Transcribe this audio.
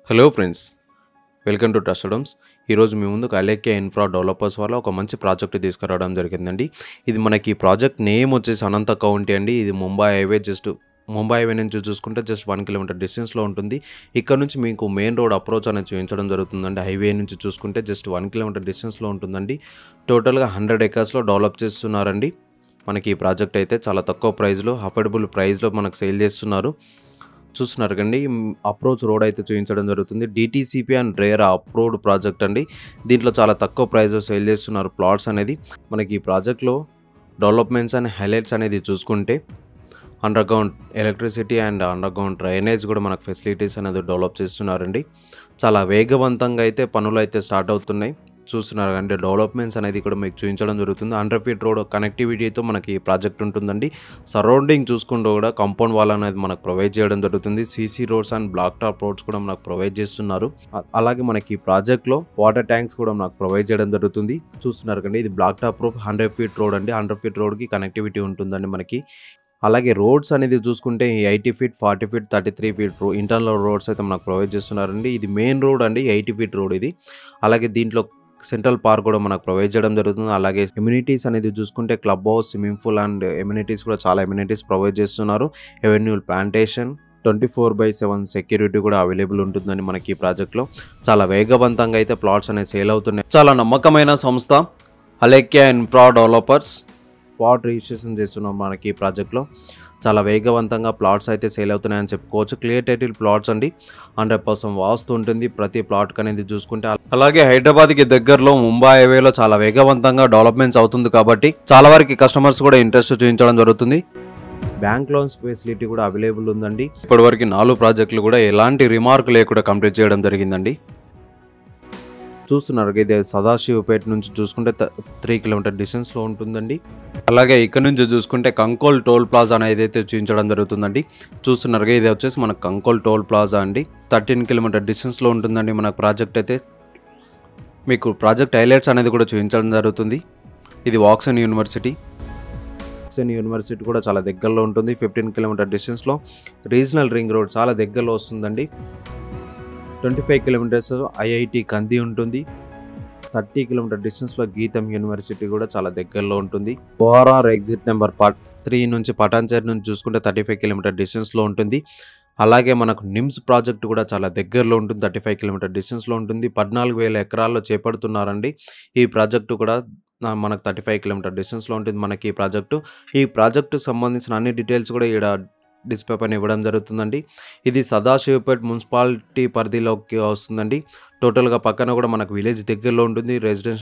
Hello friends, welcome to trusted homes. ఈరోజు మీ ముందుకు Alekhya infra developers వల్ల ఒక మంచి ప్రాజెక్ట్ తీసుకురావడం జరిగిందండి. ఇది మనకి ప్రాజెక్ట్ నేమ్ వచ్చేసి అనంత కౌంటీ అండి. ఇది ముంబై హైవే నుంచి చూసుకుంటే జస్ట్ 1 కిలోమీటర్ డిస్టెన్స్లో ఉంటుంది. ఇక్కడ నుంచి మీకు మెయిన్ రోడ్ అప్రోచ్ అనేది చూపించడం జరుగుతుందండి. హైవే నుంచి చూసుకుంటే జస్ట్ 1 కిలోమీటర్ డిస్టెన్స్లో ఉంటుందండి. టోటల్గా 100 ఎకర్స్లో డెవలప్ చేస్తున్నారండి. మనకి ఈ ప్రాజెక్ట్ అయితే చాలా తక్కువ ప్రైస్లో, అఫోర్డబుల్ ప్రైస్లో మనకు సేల్ చేస్తున్నారు. చూస్తున్నారు కండి, అప్రోచ్ రోడ్ అయితే చూపించడం జరుగుతుంది. DTCP and RERA approved project అండి. దీంట్లో చాలా తక్కువ ప్రైస్లో సేల్ చేస్తున్నారు ప్లాట్స్ అనేది. మనకి ఈ ప్రాజెక్ట్లో డెవలప్మెంట్స్ అండ్ హైలైట్స్ అనేది చూసుకుంటే under ground electricity and under ground drainage కూడా మనకు ఫెసిలిటీస్ అనేది డెవలప్ చేస్తున్నారండి. చాలా వేగవంతంగా అయితే పనులు అయితే స్టార్ట్ అవుతున్నాయి. చూస్తున్నారు అంటే డెవలప్మెంట్స్ అనేది కూడా మీకు చూపించడం జరుగుతుంది. 100 ఫీట్ రోడ్ కనెక్టివిటీతో మనకి ఈ ప్రాజెక్ట్ ఉంటుందండి. సరౌండింగ్ చూసుకుంటూ కూడా కాంపౌండ్ వాల్ అనేది మనకు ప్రొవైడ్ చేయడం జరుగుతుంది. CC roads and black top roads కూడా మనకు ప్రొవైడ్ చేస్తున్నారు. అలాగే మనకి ఈ ప్రాజెక్ట్లో వాటర్ ట్యాంక్స్ కూడా మనకు ప్రొవైడ్ చేయడం జరుగుతుంది. చూస్తున్నారు కండి, ఇది black top road 100 feet road అండి. 100 ఫీట్ రోడ్కి కనెక్టివిటీ ఉంటుందండి మనకి. అలాగే రోడ్స్ అనేది చూసుకుంటే 80 feet, 40 feet, 33 feet internal roads అయితే మనకు ప్రొవైడ్ చేస్తున్నారండి. ఇది మెయిన్ రోడ్ అండి, 80 ఫీట్ రోడ్ ఇది. అలాగే దీంట్లో సెంట్రల్ పార్క్ కూడా మనకు ప్రొవైడ్ చేయడం జరుగుతుంది. అలాగే ఎమ్యూనిటీస్ అనేది చూసుకుంటే club house, swimming pool and amenities కూడా చాలా ఎమ్యూనిటీస్ ప్రొవైడ్ చేస్తున్నారు. ఎవెన్యూ ప్లాంటేషన్, 24/7 సెక్యూరిటీ కూడా అవైలబుల్ ఉంటుందని మనకి ఈ ప్రాజెక్ట్లో. చాలా వేగవంతంగా అయితే ప్లాట్స్ అనేది సేల్ అవుతున్నాయి. చాలా నమ్మకమైన సంస్థ Alekhya infra developers. Plot registration చేస్తున్నాం మనకి ఈ ప్రాజెక్ట్లో. చాలా వేగవంతంగా ప్లాట్స్ అయితే సేల్ అవుతున్నాయని చెప్పుకోవచ్చు. క్లియర్ టైటిల్ ప్లాట్స్ అండి. 100% వాస్తు ఉంటుంది ప్రతి ప్లాట్కి అనేది చూసుకుంటే. అలాగే హైదరాబాద్కి దగ్గరలో ముంబై హైవేలో చాలా వేగవంతంగా డెవలప్మెంట్స్ అవుతుంది కాబట్టి చాలా వరకు కస్టమర్స్ కూడా ఇంట్రెస్ట్ చూపించడం జరుగుతుంది. బ్యాంక్ లోన్స్ ఫెసిలిటీ కూడా అవైలబుల్ ఉందండి. ఇప్పటివరకు 4 ప్రాజెక్టులు కూడా ఎలాంటి రిమార్క్ లేకుండా కంప్లీట్ చేయడం జరిగిందండి. చూస్తున్నారు, ఇది సదాశివపేట నుంచి చూసుకుంటే 3 కిలోమీటర్ డిస్టెన్స్లో ఉంటుందండి. అలాగే ఇక్కడ నుంచి చూసుకుంటే కంకోల్ టోల్ ప్లాజా అనేది అయితే చూపించడం జరుగుతుందండి. చూస్తున్నారు, ఇది వచ్చేసి మన కంకోల్ టోల్ ప్లాజా అండి. 13 కిలోమీటర్ డిస్టెన్స్లో ఉంటుందండి మన ప్రాజెక్ట్ అయితే. మీకు ప్రాజెక్ట్ హైలైట్స్ అనేది కూడా చూపించడం జరుగుతుంది. ఇది వాక్సన్ యూనివర్సిటీ కూడా చాలా దగ్గరలో ఉంటుంది. 15 కిలోమీటర్ డిస్టెన్స్లో. రీజనల్ రింగ్ రోడ్ చాలా దగ్గరలో వస్తుందండి. 25 కిలోమీటర్స్ ఐఐటి కంది ఉంటుంది. 30 కిలోమీటర్ డిస్టెన్స్లో గీతం యూనివర్సిటీ కూడా చాలా దగ్గరలో ఉంటుంది. ఓఆర్ఆర్ ఎగ్జిట్ నెంబర్ 3 నుంచి పటాన్చేరు నుంచి చూసుకుంటే 35 కిలోమీటర్ డిస్టెన్స్లో ఉంటుంది. అలాగే మనకు నిమ్స్ ప్రాజెక్ట్ కూడా చాలా దగ్గరలో ఉంటుంది. 35 కిలోమీటర్ డిస్టెన్స్లో ఉంటుంది. 14,000 ఎకరాల్లో చేపడుతున్నారండి. ఈ ప్రాజెక్టు కూడా మనకు 35 కిలోమీటర్ డిస్టెన్స్లో ఉంటుంది మనకి ఈ ప్రాజెక్టు. ఈ ప్రాజెక్టుకు సంబంధించిన అన్ని డీటెయిల్స్ కూడా ఇక్కడ డిస్ప్లే పైన ఇవ్వడం జరుగుతుందండి. ఇది సదాశివపేట్ మున్సిపాలిటీ పరిధిలోకి వస్తుందండి. టోటల్గా పక్కన కూడా మనకు విలేజ్ దగ్గరలో ఉంటుంది. రెసిడెన్షియల్